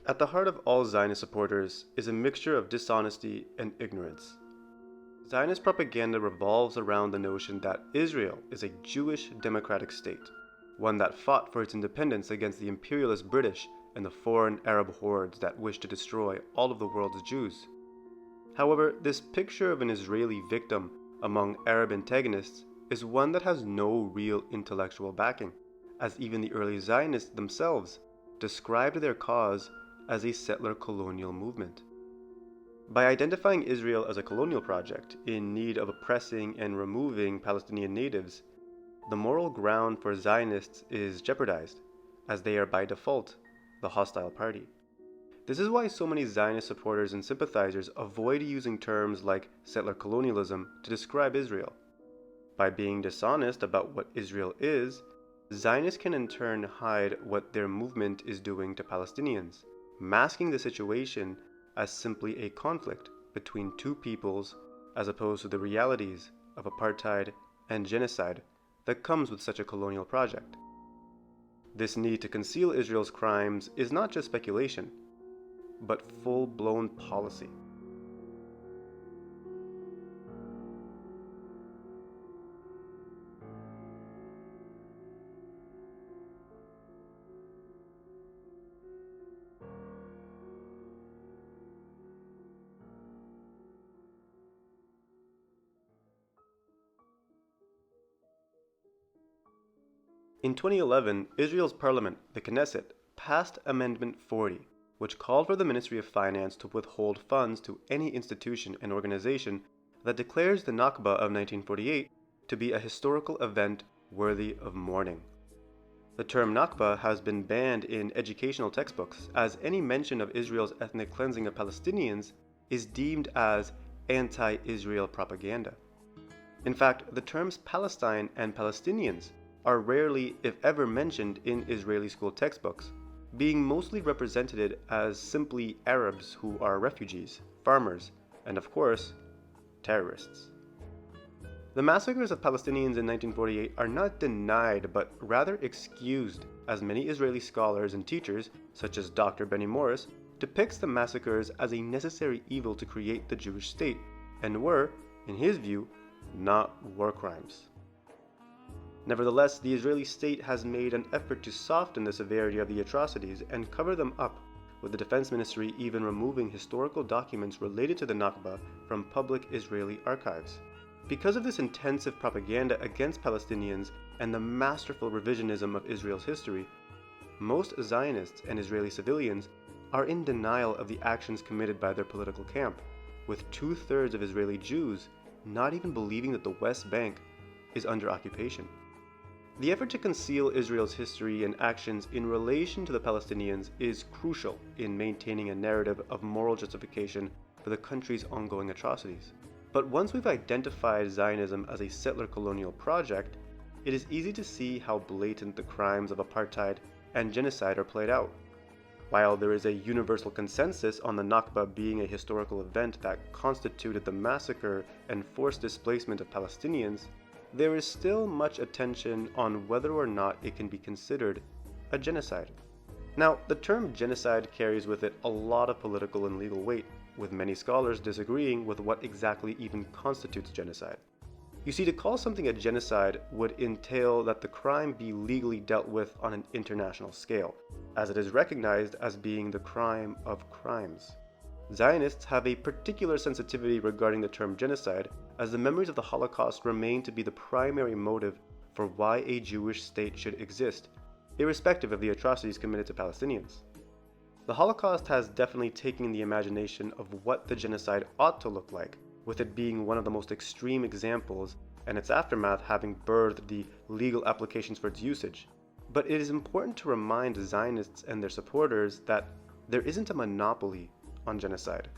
At the heart of all Zionist supporters is a mixture of dishonesty and ignorance. Zionist propaganda revolves around the notion that Israel is a Jewish democratic state, one that fought for its independence against the imperialist British and the foreign Arab hordes that wished to destroy all of the world's Jews. However, this picture of an Israeli victim among Arab antagonists is one that has no real intellectual backing, as even the early Zionists themselves described their cause as a settler colonial movement. By identifying Israel as a colonial project in need of oppressing and removing Palestinian natives, the moral ground for Zionists is jeopardized, as they are by default the hostile party. This is why so many Zionist supporters and sympathizers avoid using terms like settler colonialism to describe Israel. By being dishonest about what Israel is, Zionists can in turn hide what their movement is doing to Palestinians, masking the situation as simply a conflict between two peoples as opposed to the realities of apartheid and genocide that comes with such a colonial project. This need to conceal Israel's crimes is not just speculation, but full-blown policy. In 2011, Israel's parliament, the Knesset, passed Amendment 40, which called for the Ministry of Finance to withhold funds to any institution and organization that declares the Nakba of 1948 to be a historical event worthy of mourning. The term Nakba has been banned in educational textbooks, as any mention of Israel's ethnic cleansing of Palestinians is deemed as anti-Israel propaganda. In fact, the terms Palestine and Palestinians are rarely, if ever, mentioned in Israeli school textbooks, being mostly represented as simply Arabs who are refugees, farmers, and of course, terrorists. The massacres of Palestinians in 1948 are not denied but rather excused, as many Israeli scholars and teachers, such as Dr. Benny Morris, depicts the massacres as a necessary evil to create the Jewish state, and were, in his view, not war crimes. Nevertheless, the Israeli state has made an effort to soften the severity of the atrocities and cover them up, with the Defense Ministry even removing historical documents related to the Nakba from public Israeli archives. Because of this intensive propaganda against Palestinians and the masterful revisionism of Israel's history, most Zionists and Israeli civilians are in denial of the actions committed by their political camp, with 2/3 of Israeli Jews not even believing that the West Bank is under occupation. The effort to conceal Israel's history and actions in relation to the Palestinians is crucial in maintaining a narrative of moral justification for the country's ongoing atrocities. But once we've identified Zionism as a settler colonial project, it is easy to see how blatant the crimes of apartheid and genocide are played out. While there is a universal consensus on the Nakba being a historical event that constituted the massacre and forced displacement of Palestinians, there is still much attention on whether or not it can be considered a genocide. Now, the term genocide carries with it a lot of political and legal weight, with many scholars disagreeing with what exactly even constitutes genocide. You see, to call something a genocide would entail that the crime be legally dealt with on an international scale, as it is recognized as being the crime of crimes. Zionists have a particular sensitivity regarding the term genocide, as the memories of the Holocaust remain to be the primary motive for why a Jewish state should exist, irrespective of the atrocities committed to Palestinians. The Holocaust has definitely taken the imagination of what the genocide ought to look like, with it being one of the most extreme examples, and its aftermath having birthed the legal applications for its usage. But it is important to remind Zionists and their supporters that there isn't a monopoly on genocide.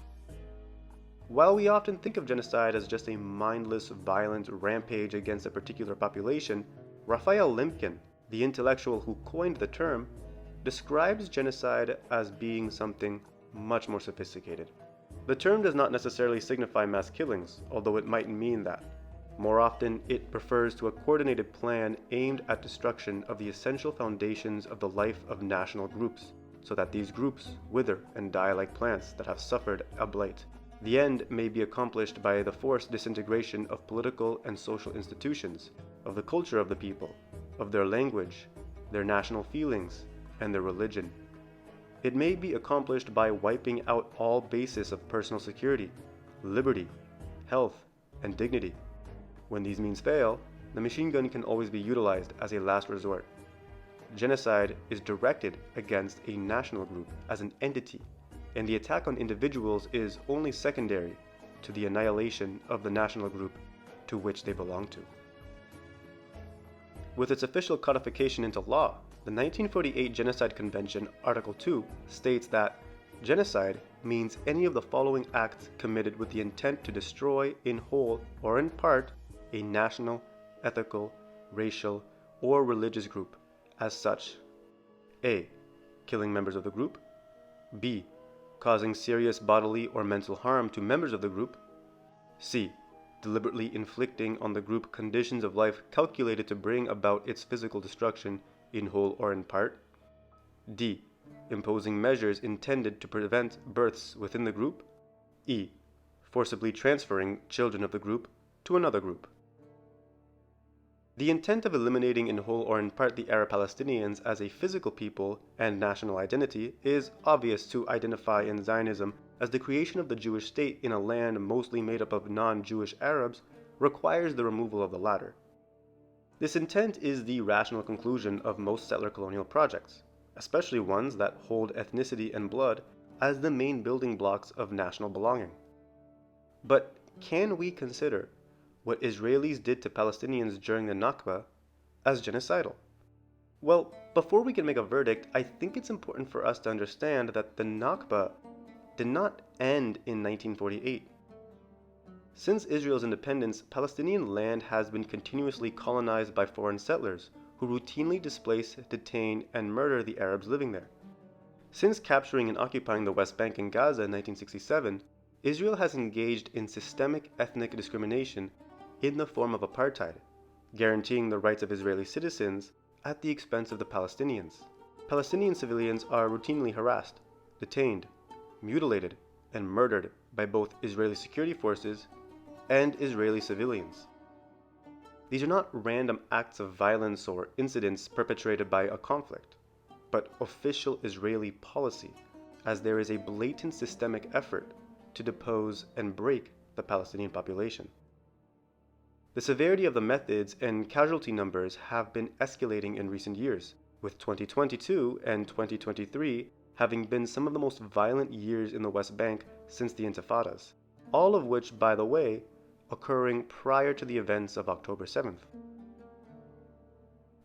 While we often think of genocide as just a mindless, violent rampage against a particular population, Raphael Lemkin, the intellectual who coined the term, describes genocide as being something much more sophisticated. The term does not necessarily signify mass killings, although it might mean that. More often, it refers to a coordinated plan aimed at destruction of the essential foundations of the life of national groups, so that these groups wither and die like plants that have suffered a blight. The end may be accomplished by the forced disintegration of political and social institutions, of the culture of the people, of their language, their national feelings, and their religion. It may be accomplished by wiping out all basis of personal security, liberty, health, and dignity. When these means fail, the machine gun can always be utilized as a last resort. Genocide is directed against a national group as an entity, and the attack on individuals is only secondary to the annihilation of the national group to which they belong to. With its official codification into law, the 1948 Genocide Convention, Article 2, states that genocide means any of the following acts committed with the intent to destroy in whole or in part a national, ethical, racial, or religious group as such. A. Killing members of the group. B. Causing serious bodily or mental harm to members of the group. C. Deliberately inflicting on the group conditions of life calculated to bring about its physical destruction in whole or in part. D. Imposing measures intended to prevent births within the group. E. Forcibly transferring children of the group to another group. The intent of eliminating in whole or in part the Arab Palestinians as a physical people and national identity is obvious to identify in Zionism, as the creation of the Jewish state in a land mostly made up of non-Jewish Arabs requires the removal of the latter. This intent is the rational conclusion of most settler colonial projects, especially ones that hold ethnicity and blood as the main building blocks of national belonging. But can we consider what Israelis did to Palestinians during the Nakba as genocidal? Well, before we can make a verdict, I think it's important for us to understand that the Nakba did not end in 1948. Since Israel's independence, Palestinian land has been continuously colonized by foreign settlers who routinely displace, detain, and murder the Arabs living there. Since capturing and occupying the West Bank and Gaza in 1967, Israel has engaged in systemic ethnic discrimination in the form of apartheid, guaranteeing the rights of Israeli citizens at the expense of the Palestinians. Palestinian civilians are routinely harassed, detained, mutilated, and murdered by both Israeli security forces and Israeli civilians. These are not random acts of violence or incidents perpetrated by a conflict, but official Israeli policy, as there is a blatant systemic effort to depose and break the Palestinian population. The severity of the methods and casualty numbers have been escalating in recent years, with 2022 and 2023 having been some of the most violent years in the West Bank since the Intifadas, all of which, by the way, occurring prior to the events of October 7th.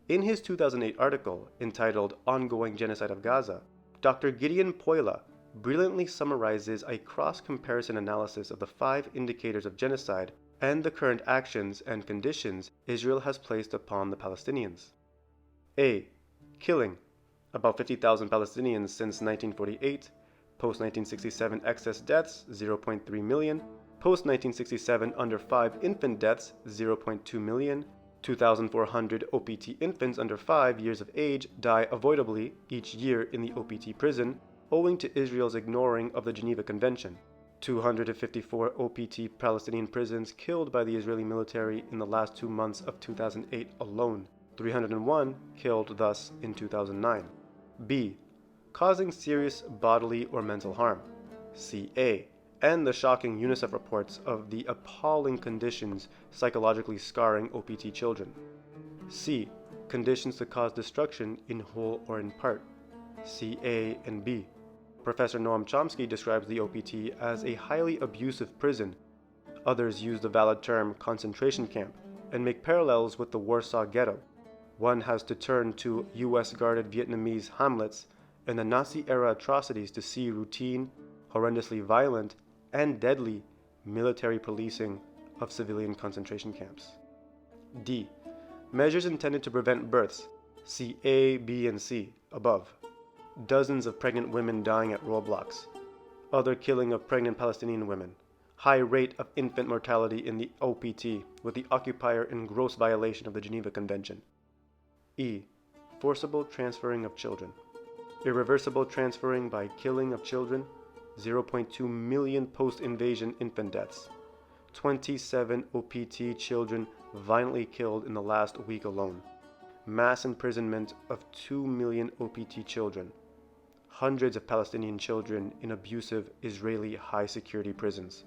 In his 2008 article entitled Ongoing Genocide of Gaza, Dr. Gideon Poila brilliantly summarizes a cross-comparison analysis of the 5 indicators of genocide and the current actions and conditions Israel has placed upon the Palestinians. A. Killing. About 50,000 Palestinians since 1948. Post-1967 excess deaths, 0.3 million. Post-1967 under 5 infant deaths, 0.2 million. 2,400 OPT infants under 5 years of age die avoidably each year in the OPT prison, owing to Israel's ignoring of the Geneva Convention. 254 OPT Palestinian prisons killed by the Israeli military in the last 2 months of 2008 alone. 301 killed thus in 2009. B. Causing serious bodily or mental harm. CA. And the shocking UNICEF reports of the appalling conditions psychologically scarring OPT children. C. Conditions to cause destruction in whole or in part. CA and B. Professor Noam Chomsky describes the OPT as a highly abusive prison. Others use the valid term concentration camp and make parallels with the Warsaw Ghetto. One has to turn to US-guarded Vietnamese hamlets and the Nazi-era atrocities to see routine, horrendously violent, and deadly military policing of civilian concentration camps. D. Measures intended to prevent births. See A, B, and C above. Dozens of pregnant women dying at roadblocks. Other killing of pregnant Palestinian women. High rate of infant mortality in the OPT, with the occupier in gross violation of the Geneva Convention. E. Forcible transferring of children. irreversible transferring by killing of children, 0.2 million post-invasion infant deaths, 27 OPT children violently killed in the last week alone, mass imprisonment of 2 million OPT children, hundreds of Palestinian children in abusive Israeli high-security prisons,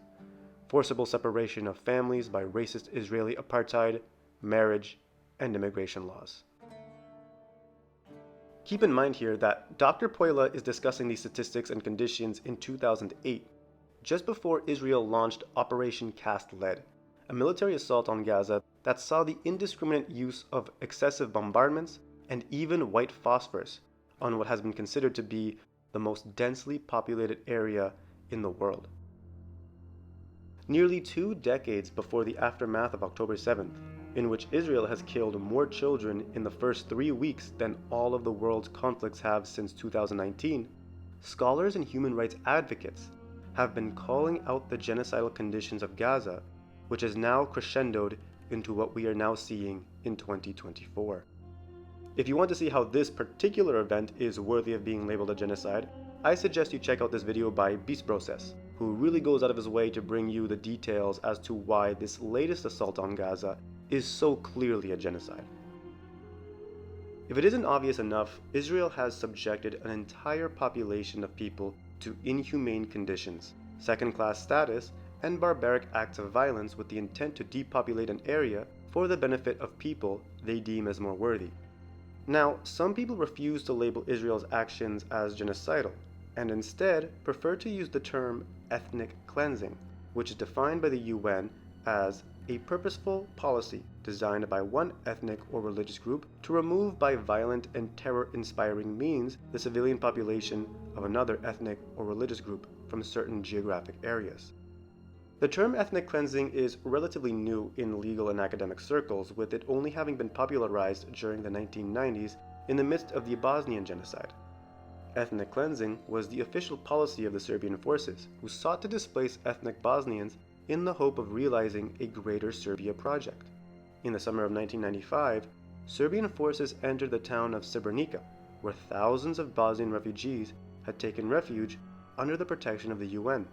forcible separation of families by racist Israeli apartheid, marriage, and immigration laws. Keep in mind here that Dr. Poila is discussing these statistics and conditions in 2008, just before Israel launched Operation Cast Lead, a military assault on Gaza that saw the indiscriminate use of excessive bombardments and even white phosphorus on what has been considered to be the most densely populated area in the world. Nearly 2 decades before the aftermath of October 7th, in which Israel has killed more children in the first 3 weeks than all of the world's conflicts have since 2019, scholars and human rights advocates have been calling out the genocidal conditions of Gaza, which has now crescendoed into what we are now seeing in 2024. If you want to see how this particular event is worthy of being labeled a genocide, I suggest you check out this video by Beast Process, who really goes out of his way to bring you the details as to why this latest assault on Gaza is so clearly a genocide. If it isn't obvious enough, Israel has subjected an entire population of people to inhumane conditions, second-class status, and barbaric acts of violence with the intent to depopulate an area for the benefit of people they deem as more worthy. Now, some people refuse to label Israel's actions as genocidal, and instead prefer to use the term ethnic cleansing, which is defined by the UN as a purposeful policy designed by one ethnic or religious group to remove by violent and terror-inspiring means the civilian population of another ethnic or religious group from certain geographic areas. The term ethnic cleansing is relatively new in legal and academic circles, with it only having been popularized during the 1990s in the midst of the Bosnian genocide. Ethnic cleansing was the official policy of the Serbian forces, who sought to displace ethnic Bosnians in the hope of realizing a greater Serbia project. In the summer of 1995, Serbian forces entered the town of Srebrenica, where thousands of Bosnian refugees had taken refuge under the protection of the UN.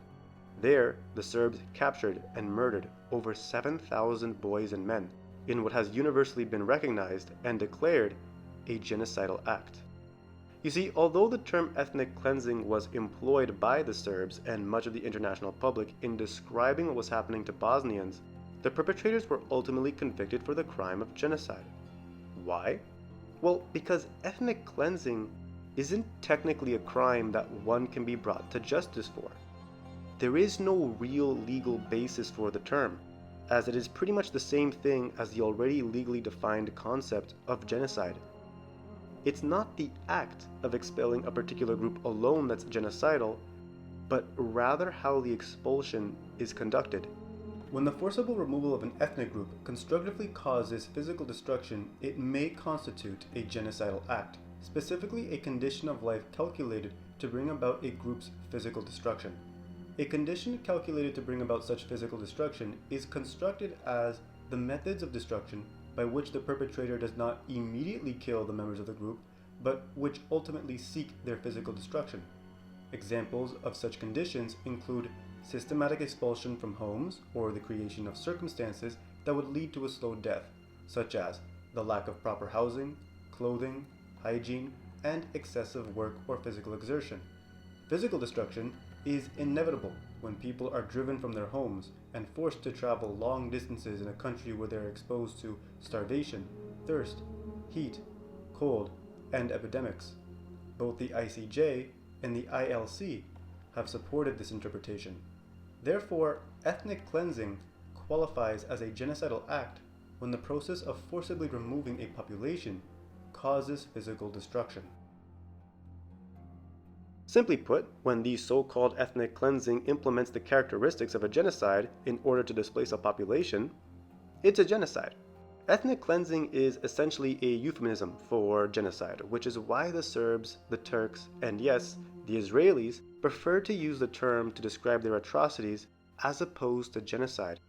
There, the Serbs captured and murdered over 7,000 boys and men, in what has universally been recognized and declared a genocidal act. You see, although the term ethnic cleansing was employed by the Serbs and much of the international public in describing what was happening to Bosnians, the perpetrators were ultimately convicted for the crime of genocide. Why? Well, because ethnic cleansing isn't technically a crime that one can be brought to justice for. There is no real legal basis for the term, as it is pretty much the same thing as the already legally defined concept of genocide. It's not the act of expelling a particular group alone that's genocidal, but rather how the expulsion is conducted. When the forcible removal of an ethnic group constructively causes physical destruction, it may constitute a genocidal act, specifically a condition of life calculated to bring about a group's physical destruction. A condition calculated to bring about such physical destruction is constructed as the methods of destruction by which the perpetrator does not immediately kill the members of the group, but which ultimately seek their physical destruction. Examples of such conditions include systematic expulsion from homes or the creation of circumstances that would lead to a slow death, such as the lack of proper housing, clothing, hygiene, and excessive work or physical exertion. Physical destruction is inevitable when people are driven from their homes and forced to travel long distances in a country where they are exposed to starvation, thirst, heat, cold, and epidemics. Both the ICJ and the ILC have supported this interpretation. Therefore, ethnic cleansing qualifies as a genocidal act when the process of forcibly removing a population causes physical destruction. Simply put, when the so-called ethnic cleansing implements the characteristics of a genocide in order to displace a population, it's a genocide. Ethnic cleansing is essentially a euphemism for genocide, which is why the Serbs, the Turks, and yes, the Israelis prefer to use the term to describe their atrocities as opposed to genocide.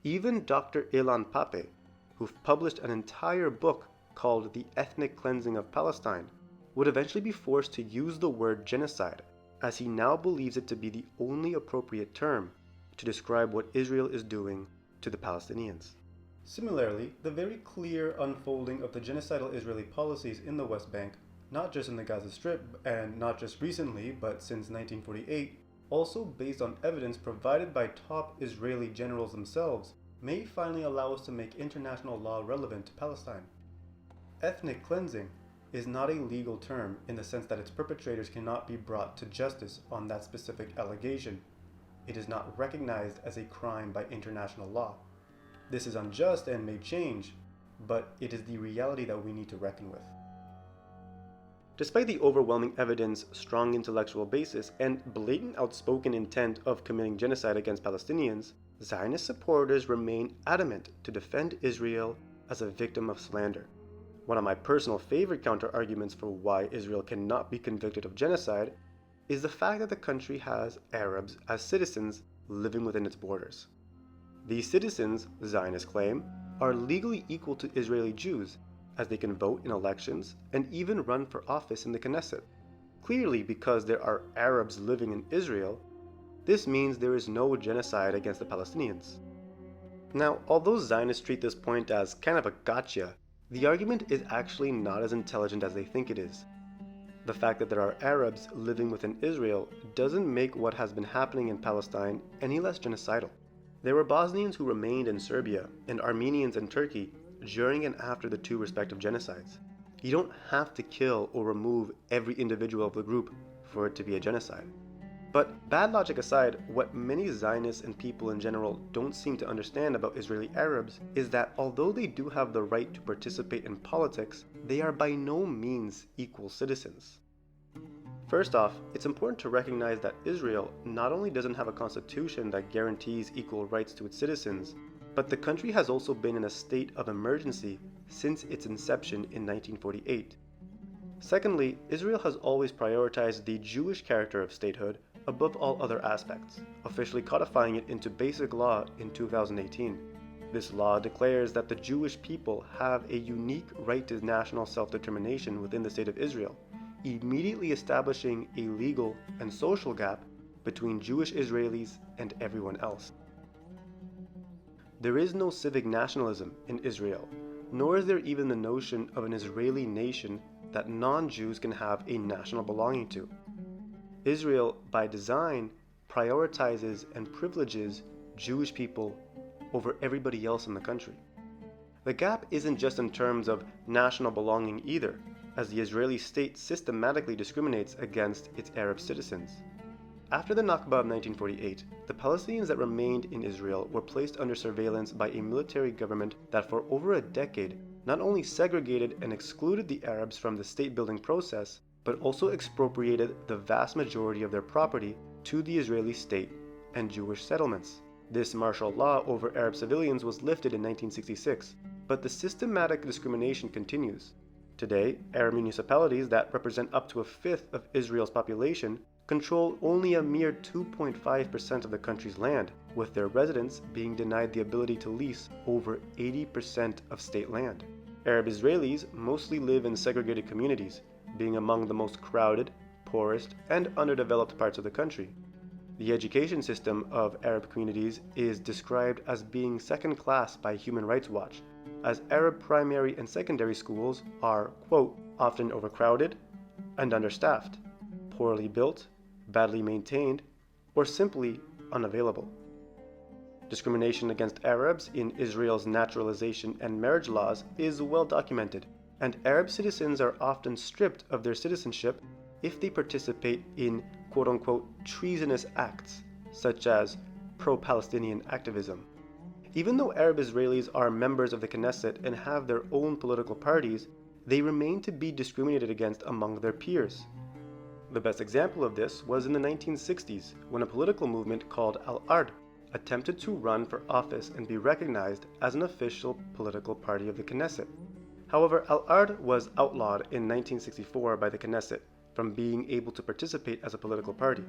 Even Dr. Ilan Pape, who published an entire book called The Ethnic Cleansing of Palestine, would eventually be forced to use the word genocide, as he now believes it to be the only appropriate term to describe what Israel is doing to the Palestinians. Similarly, the very clear unfolding of the genocidal Israeli policies in the West Bank, not just in the Gaza Strip and not just recently but since 1948, also based on evidence provided by top Israeli generals themselves, may finally allow us to make international law relevant to Palestine. Ethnic cleansing is not a legal term in the sense that its perpetrators cannot be brought to justice on that specific allegation. It is not recognized as a crime by international law. This is unjust and may change, but it is the reality that we need to reckon with. Despite the overwhelming evidence, strong intellectual basis, and blatant outspoken intent of committing genocide against Palestinians, Zionist supporters remain adamant to defend Israel as a victim of slander. One of my personal favorite counter-arguments for why Israel cannot be convicted of genocide is the fact that the country has Arabs as citizens living within its borders. These citizens, Zionists claim, are legally equal to Israeli Jews, as they can vote in elections and even run for office in the Knesset. Clearly, because there are Arabs living in Israel, this means there is no genocide against the Palestinians. Now, although Zionists treat this point as kind of a gotcha, the argument is actually not as intelligent as they think it is. The fact that there are Arabs living within Israel doesn't make what has been happening in Palestine any less genocidal. There were Bosnians who remained in Serbia and Armenians in Turkey during and after the two respective genocides. You don't have to kill or remove every individual of the group for it to be a genocide. But bad logic aside, what many Zionists and people in general don't seem to understand about Israeli Arabs is that although they do have the right to participate in politics, they are by no means equal citizens. First off, it's important to recognize that Israel not only doesn't have a constitution that guarantees equal rights to its citizens, but the country has also been in a state of emergency since its inception in 1948. Secondly, Israel has always prioritized the Jewish character of statehood above all other aspects, officially codifying it into basic law in 2018. This law declares that the Jewish people have a unique right to national self-determination within the state of Israel, immediately establishing a legal and social gap between Jewish Israelis and everyone else. There is no civic nationalism in Israel, nor is there even the notion of an Israeli nation that non-Jews can have a national belonging to. Israel, by design, prioritizes and privileges Jewish people over everybody else in the country. The gap isn't just in terms of national belonging either, as the Israeli state systematically discriminates against its Arab citizens. After the Nakba of 1948, the Palestinians that remained in Israel were placed under surveillance by a military government that for over a decade not only segregated and excluded the Arabs from the state-building process, but also expropriated the vast majority of their property to the Israeli state and Jewish settlements. This martial law over Arab civilians was lifted in 1966, but the systematic discrimination continues. Today, Arab municipalities that represent up to a fifth of Israel's population control only a mere 2.5% of the country's land, with their residents being denied the ability to lease over 80% of state land. Arab Israelis mostly live in segregated communities, being among the most crowded, poorest, and underdeveloped parts of the country. The education system of Arab communities is described as being second class by Human Rights Watch, as Arab primary and secondary schools are, quote, often overcrowded and understaffed, poorly built, badly maintained, or simply unavailable. Discrimination against Arabs in Israel's naturalization and marriage laws is well documented, and Arab citizens are often stripped of their citizenship if they participate in quote-unquote treasonous acts, such as pro-Palestinian activism. Even though Arab Israelis are members of the Knesset and have their own political parties, they remain to be discriminated against among their peers. The best example of this was in the 1960s, when a political movement called Al-Ard attempted to run for office and be recognized as an official political party of the Knesset. However, Al-Ard was outlawed in 1964 by the Knesset from being able to participate as a political party.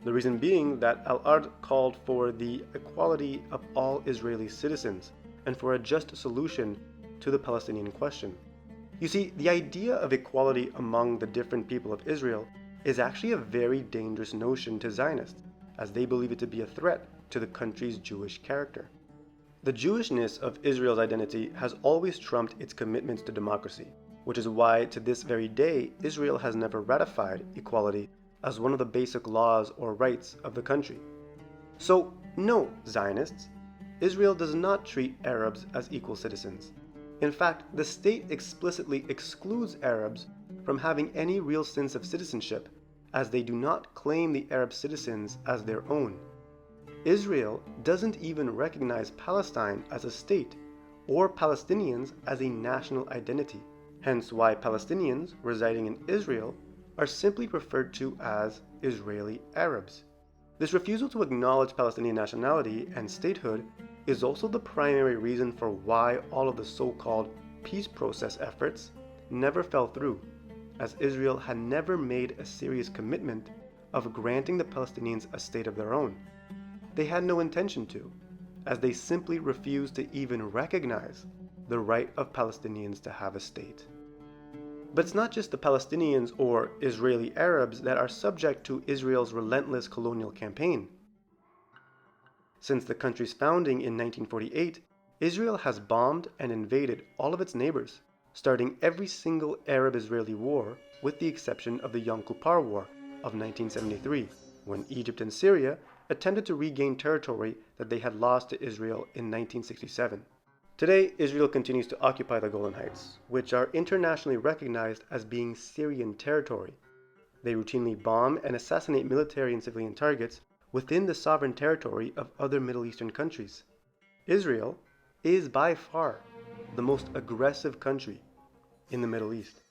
The reason being that Al-Ard called for the equality of all Israeli citizens and for a just solution to the Palestinian question. You see, the idea of equality among the different people of Israel is actually a very dangerous notion to Zionists, as they believe it to be a threat to the country's Jewish character. The Jewishness of Israel's identity has always trumped its commitments to democracy, which is why to this very day Israel has never ratified equality as one of the basic laws or rights of the country. So, no, Zionists, Israel does not treat Arabs as equal citizens. In fact, the state explicitly excludes Arabs from having any real sense of citizenship, as they do not claim the Arab citizens as their own. Israel doesn't even recognize Palestine as a state, or Palestinians as a national identity, hence why Palestinians residing in Israel are simply referred to as Israeli Arabs. This refusal to acknowledge Palestinian nationality and statehood is also the primary reason for why all of the so-called peace process efforts never fell through, as Israel had never made a serious commitment of granting the Palestinians a state of their own. They had no intention to, as they simply refused to even recognize the right of Palestinians to have a state. But it's not just the Palestinians or Israeli Arabs that are subject to Israel's relentless colonial campaign. Since the country's founding in 1948, Israel has bombed and invaded all of its neighbors, starting every single Arab-Israeli war with the exception of the Yom Kippur War of 1973, when Egypt and Syria attempted to regain territory that they had lost to Israel in 1967. Today, Israel continues to occupy the Golan Heights, which are internationally recognized as being Syrian territory. They routinely bomb and assassinate military and civilian targets within the sovereign territory of other Middle Eastern countries. Israel is by far the most aggressive country in the Middle East.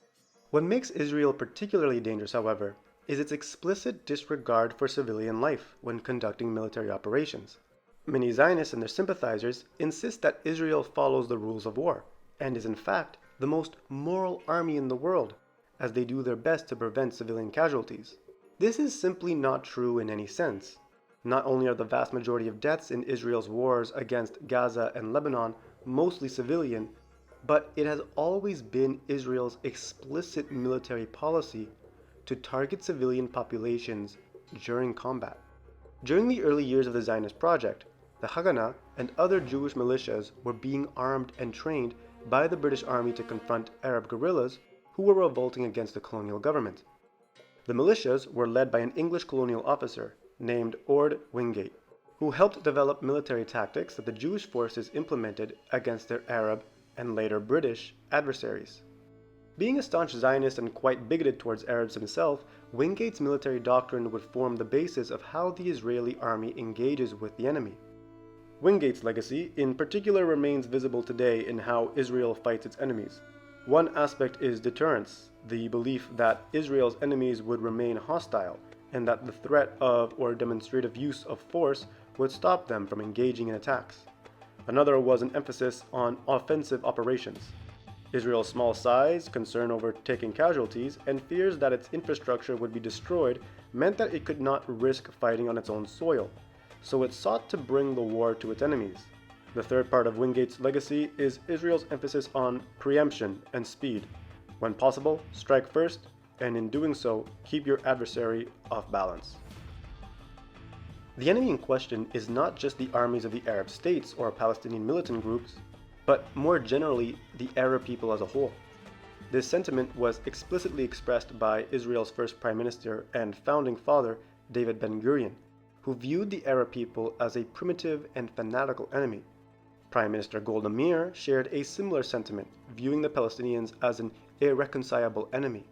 What makes Israel particularly dangerous, however, is its explicit disregard for civilian life when conducting military operations. Many Zionists and their sympathizers insist that Israel follows the rules of war, and is in fact the most moral army in the world, as they do their best to prevent civilian casualties. This is simply not true in any sense. Not only are the vast majority of deaths in Israel's wars against Gaza and Lebanon mostly civilian, but it has always been Israel's explicit military policy to target civilian populations during combat. During the early years of the Zionist project, the Haganah and other Jewish militias were being armed and trained by the British Army to confront Arab guerrillas who were revolting against the colonial government. The militias were led by an English colonial officer named Ord Wingate, who helped develop military tactics that the Jewish forces implemented against their Arab and later British adversaries. Being a staunch Zionist and quite bigoted towards Arabs himself, Wingate's military doctrine would form the basis of how the Israeli army engages with the enemy. Wingate's legacy in particular remains visible today in how Israel fights its enemies. One aspect is deterrence, the belief that Israel's enemies would remain hostile, and that the threat of or demonstrative use of force would stop them from engaging in attacks. Another was an emphasis on offensive operations. Israel's small size, concern over taking casualties, and fears that its infrastructure would be destroyed meant that it could not risk fighting on its own soil, so it sought to bring the war to its enemies. The third part of Wingate's legacy is Israel's emphasis on preemption and speed. When possible, strike first, and in doing so, keep your adversary off balance. The enemy in question is not just the armies of the Arab states or Palestinian militant groups, but more generally, the Arab people as a whole. This sentiment was explicitly expressed by Israel's first Prime Minister and founding father, David Ben-Gurion, who viewed the Arab people as a primitive and fanatical enemy. Prime Minister Golda Meir shared a similar sentiment, viewing the Palestinians as an irreconcilable enemy.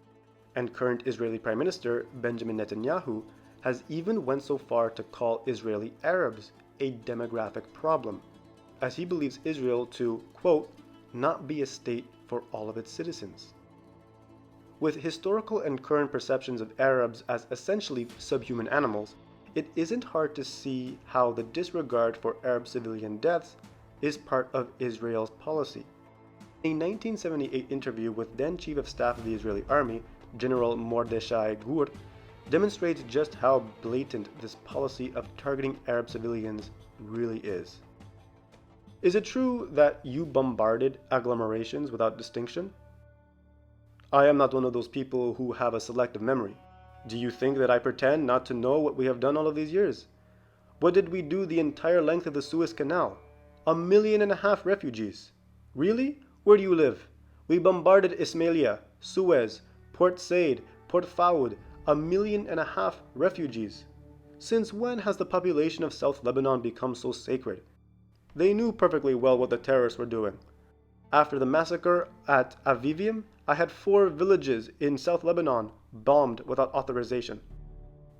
And current Israeli Prime Minister Benjamin Netanyahu has even went so far to call Israeli Arabs a demographic problem, as he believes Israel to, quote, not be a state for all of its citizens. With historical and current perceptions of Arabs as essentially subhuman animals, it isn't hard to see how the disregard for Arab civilian deaths is part of Israel's policy. A 1978 interview with then Chief of Staff of the Israeli Army, General Mordechai Gur, demonstrates just how blatant this policy of targeting Arab civilians really is. Is it true that you bombarded agglomerations without distinction? I am not one of those people who have a selective memory. Do you think that I pretend not to know what we have done all of these years? What did we do the entire length of the Suez Canal? 1.5 million refugees. Really? Where do you live? We bombarded Ismailia, Suez, Port Said, Port Faoud, 1.5 million refugees. Since when has the population of South Lebanon become so sacred? They knew perfectly well what the terrorists were doing. After the massacre at Avivium, I had 4 villages in South Lebanon bombed without authorization.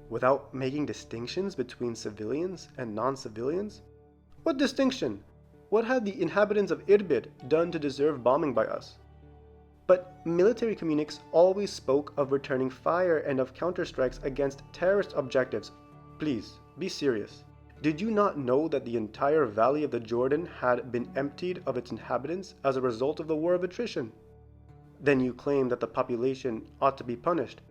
Without making distinctions between civilians and non-civilians? What distinction? What had the inhabitants of Irbid done to deserve bombing by us? But military communiques always spoke of returning fire and of counterstrikes against terrorist objectives. Please, be serious. Did you not know that the entire valley of the Jordan had been emptied of its inhabitants as a result of the war of attrition? Then you claim that the population ought to be punished.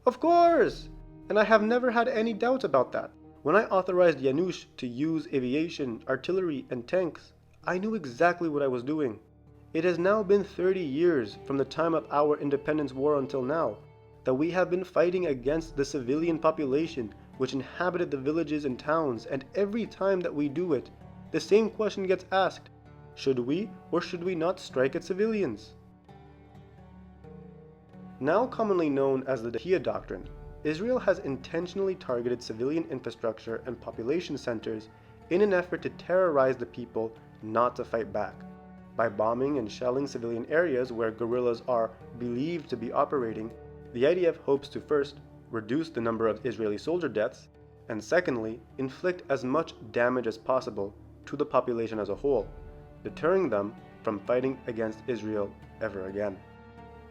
Of course! And I have never had any doubt about that. When I authorized Yanush to use aviation, artillery, and tanks, I knew exactly what I was doing. It has now been 30 years from the time of our independence war until now that we have been fighting against the civilian population which inhabited the villages and towns, and every time that we do it, the same question gets asked: should we or should we not strike at civilians? Now commonly known as the Dahiyya Doctrine, Israel has intentionally targeted civilian infrastructure and population centers in an effort to terrorize the people not to fight back, by bombing and shelling civilian areas where guerrillas are believed to be operating. The IDF hopes to first reduce the number of Israeli soldier deaths, and secondly, inflict as much damage as possible to the population as a whole, deterring them from fighting against Israel ever again.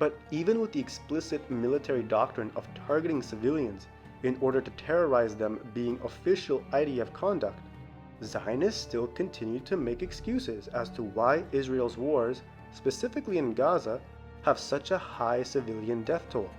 But even with the explicit military doctrine of targeting civilians in order to terrorize them being official IDF conduct, Zionists still continue to make excuses as to why Israel's wars, specifically in Gaza, have such a high civilian death toll.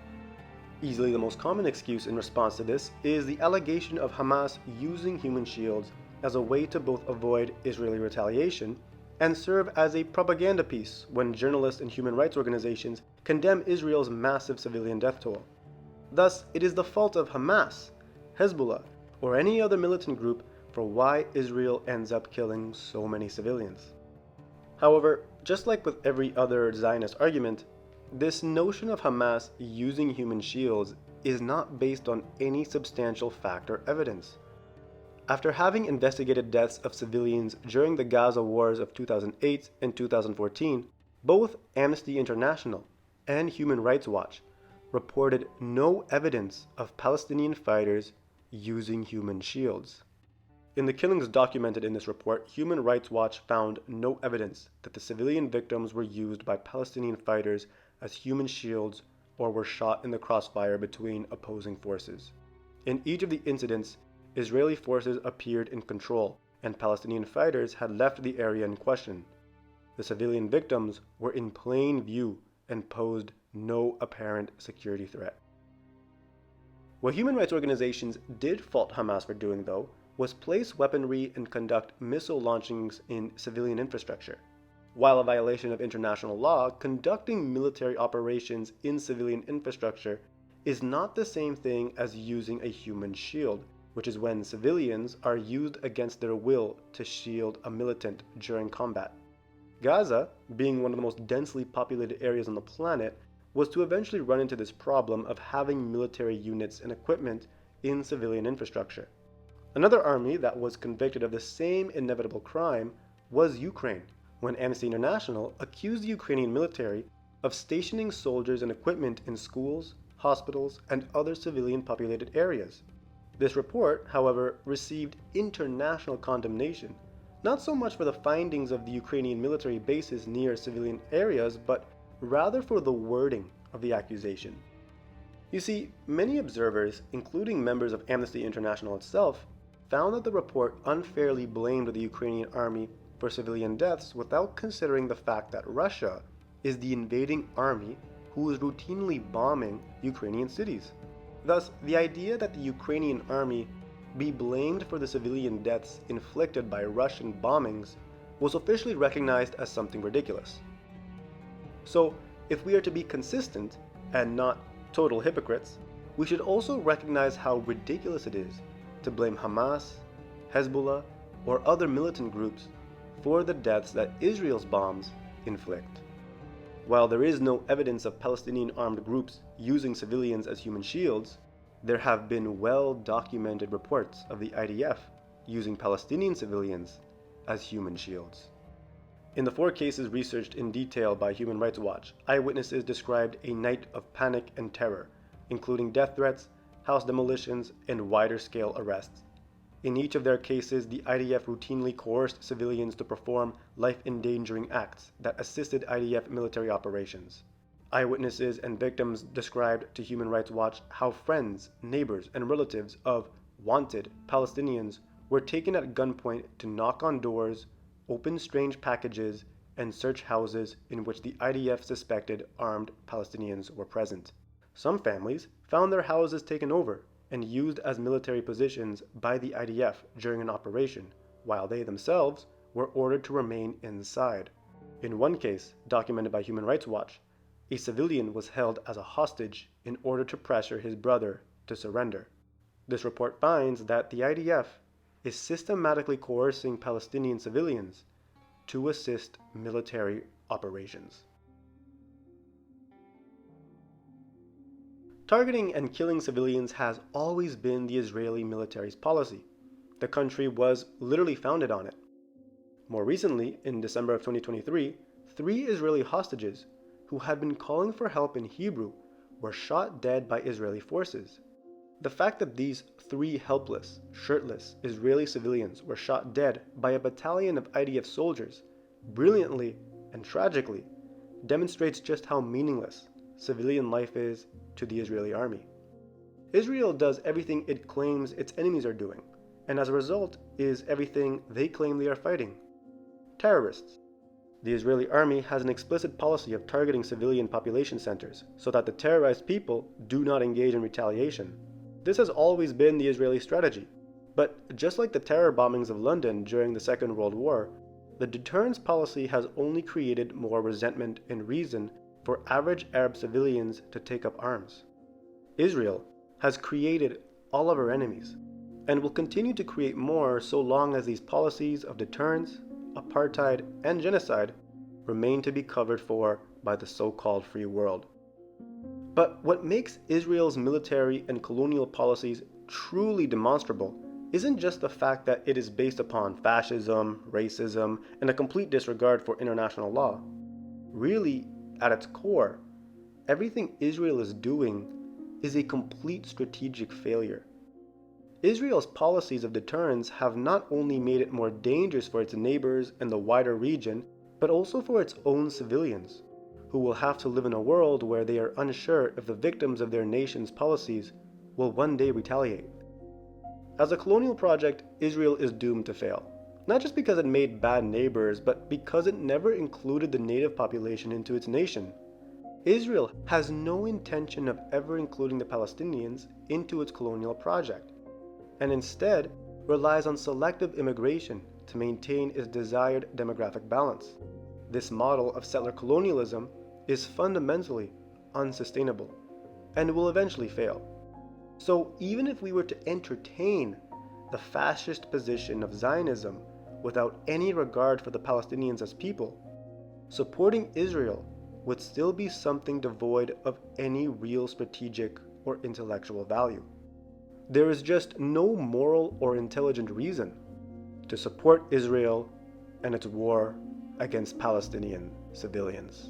Easily the most common excuse in response to this is the allegation of Hamas using human shields as a way to both avoid Israeli retaliation and serve as a propaganda piece when journalists and human rights organizations condemn Israel's massive civilian death toll. Thus, it is the fault of Hamas, Hezbollah, or any other militant group for why Israel ends up killing so many civilians. However, just like with every other Zionist argument, this notion of Hamas using human shields is not based on any substantial fact or evidence. After having investigated deaths of civilians during the Gaza wars of 2008 and 2014, both Amnesty International and Human Rights Watch reported no evidence of Palestinian fighters using human shields. In the killings documented in this report, Human Rights Watch found no evidence that the civilian victims were used by Palestinian fighters as human shields or were shot in the crossfire between opposing forces. In each of the incidents, Israeli forces appeared in control, and Palestinian fighters had left the area in question. The civilian victims were in plain view and posed no apparent security threat. What human rights organizations did fault Hamas for doing, though, was place weaponry and conduct missile launchings in civilian infrastructure. While a violation of international law, conducting military operations in civilian infrastructure is not the same thing as using a human shield, which is when civilians are used against their will to shield a militant during combat. Gaza, being one of the most densely populated areas on the planet, was to eventually run into this problem of having military units and equipment in civilian infrastructure. Another army that was convicted of the same inevitable crime was Ukraine, when Amnesty International accused the Ukrainian military of stationing soldiers and equipment in schools, hospitals, and other civilian populated areas. This report, however, received international condemnation, not so much for the findings of the Ukrainian military bases near civilian areas, but rather for the wording of the accusation. You see, many observers, including members of Amnesty International itself, found that the report unfairly blamed the Ukrainian army for civilian deaths without considering the fact that Russia is the invading army who is routinely bombing Ukrainian cities. Thus, the idea that the Ukrainian army be blamed for the civilian deaths inflicted by Russian bombings was officially recognized as something ridiculous. So, if we are to be consistent, and not total hypocrites, we should also recognize how ridiculous it is to blame Hamas, Hezbollah, or other militant groups for the deaths that Israel's bombs inflict. While there is no evidence of Palestinian armed groups using civilians as human shields, there have been well-documented reports of the IDF using Palestinian civilians as human shields. In the 4 cases researched in detail by Human Rights Watch, eyewitnesses described a night of panic and terror, including death threats, house demolitions, and wider-scale arrests. In each of their cases, the IDF routinely coerced civilians to perform life-endangering acts that assisted IDF military operations. Eyewitnesses and victims described to Human Rights Watch how friends, neighbors, and relatives of wanted Palestinians were taken at gunpoint to knock on doors, open strange packages, and search houses in which the IDF suspected armed Palestinians were present. Some families found their houses taken over and used as military positions by the IDF during an operation, while they themselves were ordered to remain inside. In one case, documented by Human Rights Watch, a civilian was held as a hostage in order to pressure his brother to surrender. This report finds that the IDF is systematically coercing Palestinian civilians to assist military operations. Targeting and killing civilians has always been the Israeli military's policy. The country was literally founded on it. More recently, in December of 2023, 3 Israeli hostages who had been calling for help in Hebrew were shot dead by Israeli forces. The fact that these 3 helpless, shirtless Israeli civilians were shot dead by a battalion of IDF soldiers, brilliantly and tragically, demonstrates just how meaningless civilian life is to the Israeli army. Israel does everything it claims its enemies are doing, and as a result is everything they claim they are fighting: terrorists. The Israeli army has an explicit policy of targeting civilian population centers so that the terrorized people do not engage in retaliation. This has always been the Israeli strategy, but just like the terror bombings of London during the Second World War, the deterrence policy has only created more resentment and reason for average Arab civilians to take up arms. Israel has created all of our enemies, and will continue to create more so long as these policies of deterrence, apartheid, and genocide remain to be covered for by the so-called free world. But what makes Israel's military and colonial policies truly demonstrable isn't just the fact that it is based upon fascism, racism, and a complete disregard for international law. Really, at its core, everything Israel is doing is a complete strategic failure. Israel's policies of deterrence have not only made it more dangerous for its neighbors and the wider region, but also for its own civilians, who will have to live in a world where they are unsure if the victims of their nation's policies will one day retaliate. As a colonial project, Israel is doomed to fail, not just because it made bad neighbors, but because it never included the native population into its nation. Israel has no intention of ever including the Palestinians into its colonial project, and instead relies on selective immigration to maintain its desired demographic balance. This model of settler colonialism is fundamentally unsustainable and will eventually fail. So even if we were to entertain the fascist position of Zionism without any regard for the Palestinians as people, supporting Israel would still be something devoid of any real strategic or intellectual value. There is just no moral or intelligent reason to support Israel and its war against Palestinian civilians.